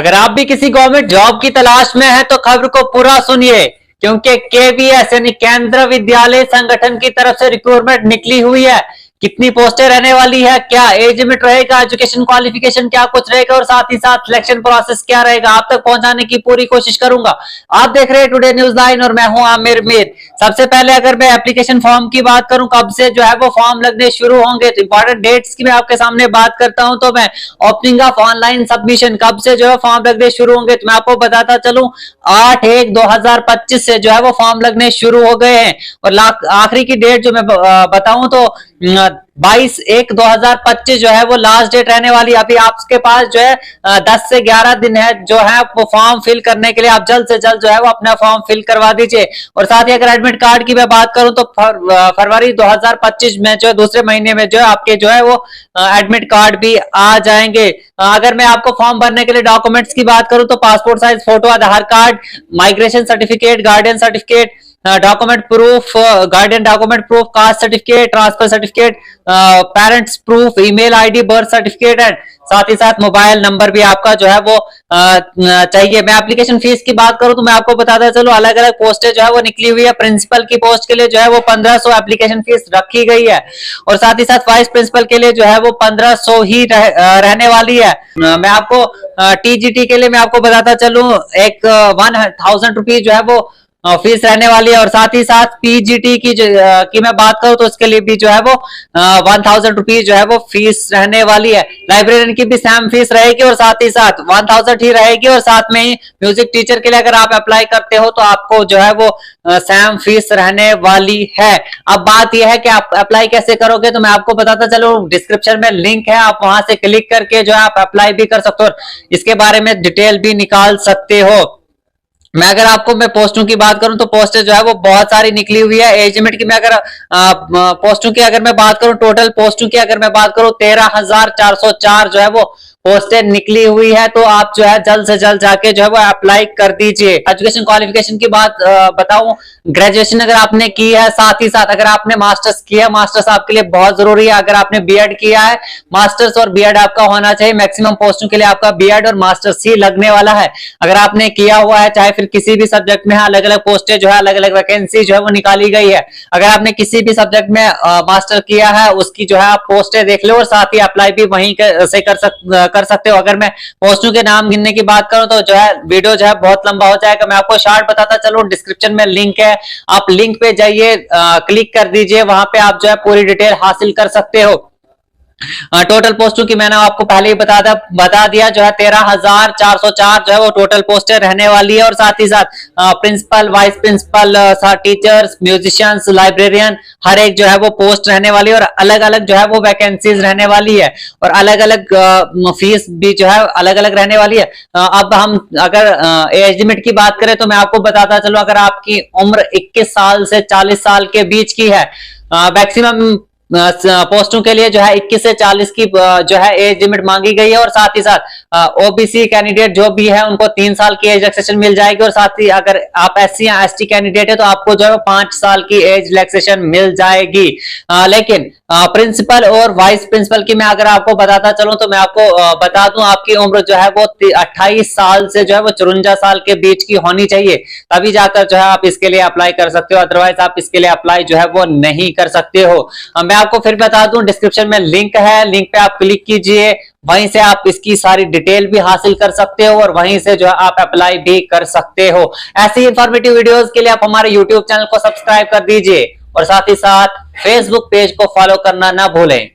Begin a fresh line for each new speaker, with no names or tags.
अगर आप भी किसी गवर्नमेंट जॉब की तलाश में हैं तो खबर को पूरा सुनिए, क्योंकि केवीएस यानी केंद्रीय विद्यालय संगठन की तरफ से रिक्रूटमेंट निकली हुई है। कितनी पोस्टें रहने वाली है, क्या एज लिमिट रहेगा, एजुकेशन क्वालिफिकेशन क्या कुछ रहेगा और साथ ही साथ सिलेक्शन प्रोसेस क्या रहेगा, आप तक पहुंचाने की पूरी कोशिश करूंगा। आप देख रहे हैं टुडे न्यूज 9 और मैं हूं आमिर मीर। सबसे पहले अगर मैं एप्लीकेशन फॉर्म की बात करूं, कब से जो है वो फॉर्म लगने शुरू होंगे, तो इंपॉर्टेंट डेट्स की मैं आपके सामने बात करता हूं। तो मैं ओपनिंग ऑफ ऑनलाइन सबमिशन कब से जो है फॉर्म लगने शुरू होंगे, तो मैं आपको बताता चलूं 8/1/2025 से जो है वो फॉर्म लगने शुरू हो गए हैं। और आखिरी की डेट जो मैं बताऊं तो 22/1/2025 जो है वो लास्ट डेट रहने वाली है। अभी आपके पास जो है 10 से 11 दिन है जो है वो फॉर्म फिल करने के लिए। आप जल्द से जल्द जो है वो अपना फॉर्म फिल करवा दीजिए। और साथ ही अगर एडमिट कार्ड की मैं बात करूं तो फरवरी 2025 में जो है दूसरे महीने में जो है आपके जो है वो एडमिट कार्ड भी आ जाएंगे। अगर मैं आपको फॉर्म भरने के लिए डॉक्यूमेंट्स की बात करूं तो passport size photo, Aadhaar card, migration certificate, guardian certificate, document proof, guardian document proof, caste certificate, transfer certificate, parents proof, email ID, birth certificate and साथ ही साथ मोबाइल नंबर भी आपका जो है वो चाहिए। मैं एप्लीकेशन फीस की बात करूं तो मैं आपको बताता चलो अलग अलग पोस्टें जो है वो निकली हुई है। प्रिंसिपल की पोस्ट के लिए जो है वो 1500 एप्लीकेशन फीस रखी गई है और साथ ही साथ वाइस प्रिंसिपल के लिए जो है वो 1500 ही रहने वाली है। मैं आपको टीजीटी के लिए मैं आपको बताता चलूं एक 1000 रुपीज जो है वो फीस रहने वाली है। और साथ ही साथ पीजीटी की मैं बात करूं तो उसके लिए भी जो है वो 1000 रुपीज जो है वो फीस रहने वाली है। लाइब्रेरियन की भी सेम फीस रहेगी और साथ ही साथ 1000 ही रहेगी। और साथ में ही म्यूजिक टीचर के लिए अगर आप अप्लाई करते हो तो आपको जो है वो सेम फीस रहने वाली है। अब बात यह है कि आप अप्लाई कैसे करोगे, तो मैं आपको बताता चलूं डिस्क्रिप्शन में लिंक है, आप वहां से क्लिक करके जो है आप अप्लाई भी कर सकते हो, इसके बारे में डिटेल भी निकाल सकते हो। मैं अगर आपको मैं पोस्टों की बात करूं तो पोस्टें जो है वो बहुत सारी निकली हुई है। एज लिमिट की मैं अगर पोस्टों की अगर मैं बात करूं, टोटल पोस्टों की अगर मैं बात करूं 13,404 जो है वो पोस्टें निकली हुई है। तो आप जो है जल्द से जल्द जाके जो है वो अप्लाई कर दीजिए। एजुकेशन क्वालिफिकेशन की बात बताऊं, ग्रेजुएशन अगर आपने की है, साथ ही साथ अगर आपने मास्टर्स किया, मास्टर्स आपके लिए बहुत जरूरी है। अगर आपने बीएड किया है, मास्टर्स और बीएड आपका होना चाहिए। मैक्सिमम पोस्टों के लिए आपका बीएड और मास्टर्स ही लगने वाला है। अगर आपने किया हुआ है, चाहे फिर किसी भी सब्जेक्ट में, अलग अलग पोस्टें जो है अलग अलग वैकेंसी जो है वो निकाली गई है। अगर आपने किसी भी सब्जेक्ट में मास्टर किया है उसकी जो है आप पोस्टें देख लो और साथ ही अप्लाई भी वहीं से कर सकते हो। अगर मैं पोस्टों के नाम गिनने की बात करूं तो जो है वीडियो जो है बहुत लंबा हो जाएगा। मैं आपको शॉर्ट बताता चलूं, डिस्क्रिप्शन में लिंक है, आप लिंक पे जाइए, क्लिक कर दीजिए, वहां पे आप जो है पूरी डिटेल हासिल कर सकते हो। टोटल पोस्टों की मैंने आपको पहले ही बता दिया जो है 13,404 जो है वो टोटल पोस्टें रहने वाली है। और साथ ही साथ principal, vice principal, teachers, musicians, librarian, हर एक जो है वो पोस्ट रहने वाली है और अलग अलग जो है वो वैकेंसीज रहने वाली है और अलग अलग फीस भी जो है अलग अलग रहने वाली है। अब हम अगर एज लिमिट की बात करें तो मैं आपको बताता चलूं, अगर आपकी उम्र 21 साल से 40 साल के बीच की है, मैक्सिमम पोस्टों के लिए जो है 21 से 40 की जो है एज लिमिट मांगी गई है। और साथ ही साथ ओबीसी कैंडिडेट जो भी है उनको 3 साल की एज रिलैक्सेशन मिल जाएगी। और साथ ही अगर आप एससी या एसटी कैंडिडेट है तो आपको जो है 5 साल की एज रिलैक्सेशन मिल जाएगी। लेकिन प्रिंसिपल और वाइस प्रिंसिपल की मैं अगर आपको बताता चलूं तो मैं आपको बता दूं, आपकी उम्र जो है वो 28 साल से जो है वो 54 साल के बीच की होनी चाहिए, तभी जाकर जो है आप इसके लिए अप्लाई कर सकते हो। अदरवाइज आप इसके लिए अप्लाई जो है वो नहीं कर सकते हो। मैं आपको फिर बता दूं, डिस्क्रिप्शन में लिंक है, लिंक पे आप क्लिक कीजिए, वहीं से आप इसकी सारी डिटेल भी हासिल कर सकते हो और वहीं से जो है आप अप्लाई भी कर सकते हो। ऐसी इंफॉर्मेटिव वीडियोस के लिए आप हमारे यूट्यूब चैनल को सब्सक्राइब कर दीजिए और साथ ही साथ फेसबुक पेज को फॉलो करना ना भूलें।